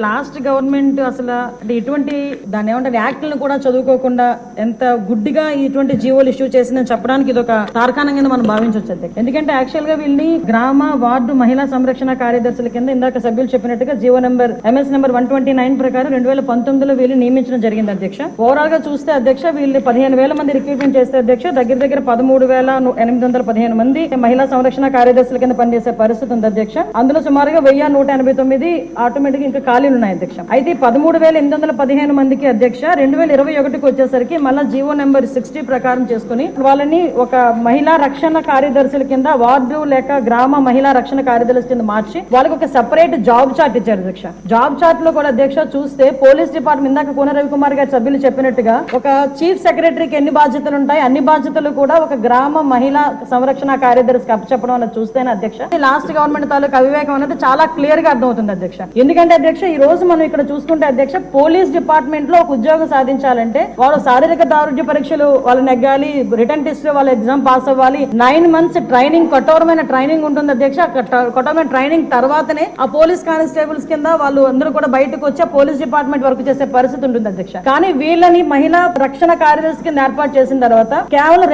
Last government అసలు ఇటువంటి దాని ఏమంటారు యాక్ట్లను కూడా చదువుకోకుండా ఎంత గుడ్డిగా ఇటువంటి జీవోలు ఇష్యూ చేసిందని చెప్పడానికి ఇది ఒక తార్కాణంగా మనం భావించవచ్చు. ఎందుకంటే యాక్చువల్ గా వీళ్ళని గ్రామ వార్డు మహిళా సంరక్షణ కార్యదర్శుల కింద ఇందాక సభ్యులు చెప్పినట్టుగా జీవో నెంబర్ MS నెంబర్ 129 ప్రకారం 2019లో వీళ్ళు నియమించడం జరిగింది అధ్యక్ష. ఓవరాల్ గా చూస్తే అధ్యక్ష వీళ్ళు 15,000 మంది రిక్రూట్మెంట్ చేస్తే అధ్యక్ష దగ్గర 13,815 మంది మహిళా సంరక్షణ కార్యదర్శుల కింద పనిచేసే పరిస్థితి ఉంది అధ్యక్ష. అందులో సుమారుగా 1,189 ఆటోమేటిక్ ఇంకా ఖాళీలు ఉన్నాయి అధ్యక్ష. అయితే 13,815 మందికి అధ్యక్ష 2021కి వచ్చేసరికి మళ్ళా జీవో నెంబర్ 60 ప్రకారం చేసుకుని వాళ్ళని ఒక మహిళా రక్షణ కార్యదర్శుల కింద వార్డు లేక గ్రామ మహిళా రక్షణ కార్యదర్శుల కింద మార్చి వాళ్ళకి ఒక సెపరేట్ జాబ్ చార్ట్ ఇచ్చారు అధ్యక్ష. జాబ్ చార్ట్ లో కూడా అధ్యక్ష చూస్తే పోలీస్ డిపార్ట్మెంట్ ఇందాక కోన రవికుమార్ గారి సభ్యులు చెప్పినట్టుగా ఒక చీఫ్ సెక్రటరీకి ఎన్ని బాధ్యతలు ఉంటాయి అన్ని బాధ్యతలు కూడా ఒక గ్రామ మహిళా సంరక్షణ కార్యదర్శికి అప్పచెప్పడం అనేది చూస్తేనే అధ్యక్ష లాస్ట్ గవర్నమెంట్ తాలూకు అవివేకం అనేది చాలా క్లియర్ గా అర్థమవుతుంది అధ్యక్ష. ఎందుకంటే అధ్యక్ష ఈ రోజు మనం ఇక్కడ చూసుకుంటే అధ్యక్ష పోలీస్ డిపార్ట్మెంట్ లో ఒక ఉద్యోగం సాధించాలంటే వాళ్ళు శారీరక దారుఢ్య పరీక్షలు వాళ్ళు నెగ్గాలి, రిటర్న్ టెస్ట్ వాళ్ళ ఎగ్జామ్ పాస్ అవ్వాలి, 9 months ట్రైనింగ్ కఠోరమైన ట్రైనింగ్ ఉంటుంది అధ్యక్ష. కఠోరమైన ట్రైనింగ్ తర్వాతనే ఆ పోలీస్ కానిస్టేబుల్స్ కింద వాళ్ళు అందరూ కూడా బయటకు వచ్చి పోలీస్ డిపార్ట్మెంట్ వర్క్ చేసే పరిస్థితి ఉంటుంది అధ్యక్ష. కానీ వీళ్ళని మహిళా రక్షణ కార్యదర్శి కింద ఏర్పాటు చేసిన తర్వాత కేవలం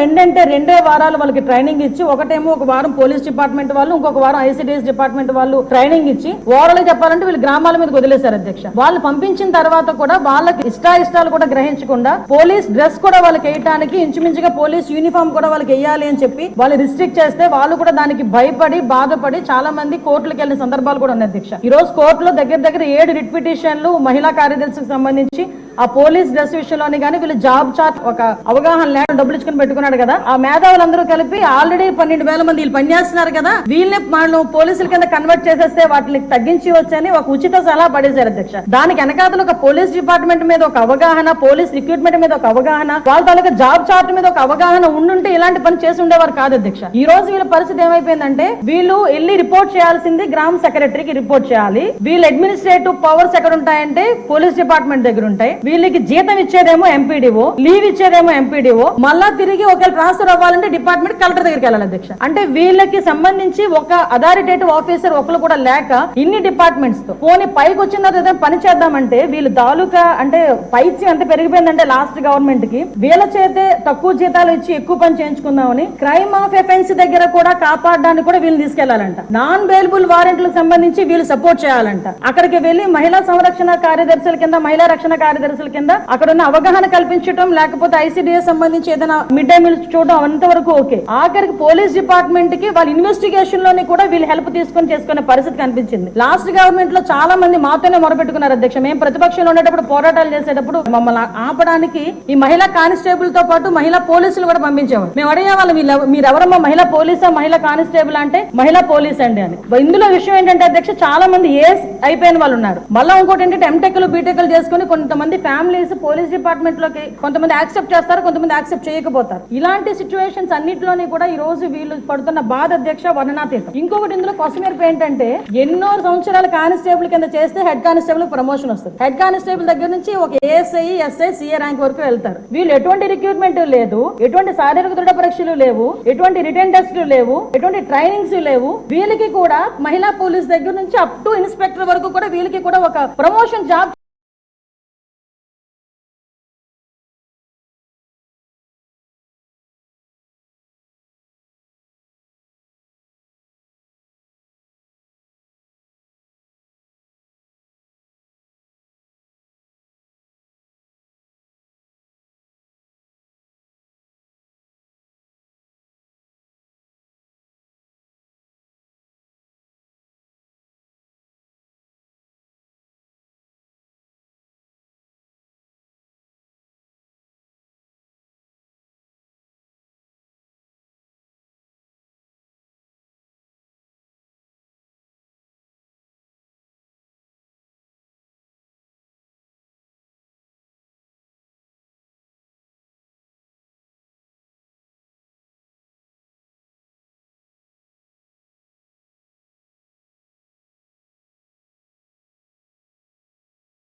2 వారాలు వాళ్ళకి ట్రైనింగ్ ఇచ్చి ఒకటేమో ఒక వారం పోలీస్ డిపార్ట్మెంట్ వాళ్ళు ఇంకొక వారం ICDS డిపార్ట్మెంట్ వాళ్ళు ట్రైనింగ్ ఇచ్చి ఓవరాల్ చెప్పాలంటే వీళ్ళు గ్రామాల మీద వదిలేశారు అధ్యక్ష. వాళ్ళు పంపించిన తర్వాత కూడా వాళ్ళకి ఇష్టాలు కూడా గ్రహించకుండా పోలీస్ డ్రెస్ కూడా వాళ్ళకి వేయడానికి ఇంచుమించుగా పోలీస్ యూనిఫామ్ కూడా వాళ్ళకి వేయాలి అని చెప్పి వాళ్ళు రిస్ట్రిక్ట్ చేస్తే వాళ్ళు కూడా దానికి భయపడి బాధపడి చాలా మంది కోర్టులకు వెళ్ళిన సందర్భాలు కూడా ఉన్నాయి అధ్యక్ష. ఈ రోజు కోర్టులో దగ్గర 7 రిట్ పిటిషన్లు మహిళా కార్యదర్శికి సంబంధించి ఆ పోలీస్ డ్రెస్ విషయంలోని కానీ వీళ్ళు జాబ్ చార్ట్ ఒక అవగాహన లేకుండా డబ్బులు ఇచ్చుకుని పెట్టుకున్నాడు కదా. ఆ మేధావులందరూ కలిపి ఆల్రెడీ 12,000 మంది వీళ్ళు పనిచేస్తున్నారు కదా, వీళ్ళని మనం పోలీసుల కింద కన్వర్ట్ చేసేస్తే వాటిని తగ్గించి వచ్చని ఒక ఉచిత సలహా పడేశారు అధ్యక్ష. దానికి వెనకాతలు ఒక పోలీస్ డిపార్ట్మెంట్ మీద ఒక అవగాహన, పోలీస్ రిక్రూట్మెంట్ మీద ఒక అవగాహన, వాళ్ళ తాలూకా జాబ్ చార్ట్ మీద ఒక అవగాహన ఉండుంటే ఇలాంటి పని చేసి ఉండేవారు కాదు అధ్యక్ష. ఈ రోజు వీళ్ళ పరిస్థితి ఏమైపోయిందంటే వీళ్ళు వెళ్ళి రిపోర్ట్ చేయాల్సింది గ్రామ సెక్రటరీకి రిపోర్ట్ చేయాలి. వీళ్ళ అడ్మినిస్ట్రేటివ్ పవర్స్ ఎక్కడ ఉంటాయంటే పోలీస్ డిపార్ట్మెంట్ దగ్గర ఉంటాయి. వీళ్ళకి జీతం ఇచ్చేదేమో MPDO, లీవ్ ఇచ్చేదేమో MPDO, మళ్ళా తిరిగి ఒకవేళ ట్రాన్స్ఫర్ అవ్వాలంటే డిపార్ట్మెంట్ కలెక్టర్ దగ్గరికి వెళ్ళాలి అధ్యక్ష. అంటే వీళ్ళకి సంబంధించి ఒక అథారిటేటివ్ ఆఫీసర్ ఒకరు కూడా లేక ఇన్ని డిపార్ట్మెంట్స్ తో పోనీ పైకి వచ్చిన తర్వాత పని చేద్దామంటే వీళ్ళు తాలూకా అంటే పైచి ఎంత పెరిగిపోయిందంటే లాస్ట్ గవర్నమెంట్ కి వీళ్ళ చేతే తక్కువ జీతాలు ఇచ్చి ఎక్కువ పని చేయించుకుందామని క్రైమ్ ఆఫ్ ఎఫెన్స్ దగ్గర కూడా కాపాడడానికి కూడా వీళ్ళు తీసుకెళ్లాలంట. నాన్ బెయిలబుల్ వారెంట్లకు సంబంధించి వీళ్ళు సపోర్ట్ చేయాలంట. అక్కడికి వెళ్లి మహిళా సంరక్షణ కార్యదర్శుల కింద మహిళా రక్షణ కార్యదర్శుల కింద అక్కడ ఉన్న అవగాహన కల్పించడం లేకపోతే ICDS సంబంధించి ఏదైనా మిడ్ డే మీల్స్ చూడడం అంతవరకు ఓకే. ఆఖరికి పోలీస్ డిపార్ట్మెంట్ కి వాళ్ళ ఇన్వెస్టిగేషన్ లోని కూడా వీళ్ళు హెల్ప్ తీసుకొని చేసుకునే పరిస్థితి కనిపించింది. లాస్ట్ గవర్నమెంట్ లో చాలా మంది మాతోనే మొరపెట్టుకున్నారు అధ్యక్ష. మేము ప్రతిపక్షంలో ఉండేటప్పుడు పోరాటాలు చేసేటప్పుడు మమ్మల్ని ఆపడానికి ఈ మహిళా కానిస్టేబుల్ తో పాటు మహిళా పోలీసులు కూడా పంపించేవారు. మేము అడిగే వాళ్ళు మీరు ఎవరమ్మా మహిళా పోలీసా మహిళా కానిస్టేబుల్ అంటే మహిళా పోలీస్ అండి అని. ఇందులో విషయం ఏంటంటే అధ్యక్ష చాలా మంది ఏస్ అయిపోయిన వాళ్ళు ఉన్నారు. మళ్ళీ ఇంకోటి ఏంటంటే MTechలు BTechలు చేసుకుని కొంతమంది ఫ్యామిలీస్ పోలీస్ డిపార్ట్మెంట్ లోకి కొంతమంది యాక్సెప్ట్ చేస్తారు, కొంతమంది యాక్సెప్ట్ చేయకపోతారు. ఇలాంటి సిచ్యువేషన్స్ అన్నింటిలోని కూడా ఈ రోజు వీళ్ళు పడుతున్న బాధ అధ్యక్ష వర్ణనాతీతం. ఇంకొకటి ఇందులో కొసమేర్పు ఏంటంటే ఎన్నో సంవత్సరాల కానిస్టేబుల్ కింద చేస్తే హెడ్ కానిస్టేబుల్ ప్రమోషన్ వస్తుంది. హెడ్ కానిస్టేబుల్ దగ్గర నుంచి ఒక ASI, SI, CA ర్యాంక్ వరకు వెళ్తారు. వీళ్ళు ఎటువంటి రిక్రూట్మెంట్ లేదు, ఎటువంటి శారీరక దృఢ పరీక్షలు లేవు, ఎటువంటి రిటర్న్ టెస్టులు లేవు, ఎటువంటి ట్రైనింగ్స్ లేవు. వీళ్ళకి కూడా మహిళా పోలీస్ దగ్గర నుంచి అప్ టు ఇన్స్పెక్టర్ వరకు కూడా వీళ్ళకి కూడా ఒక ప్రమోషన్ జాబ్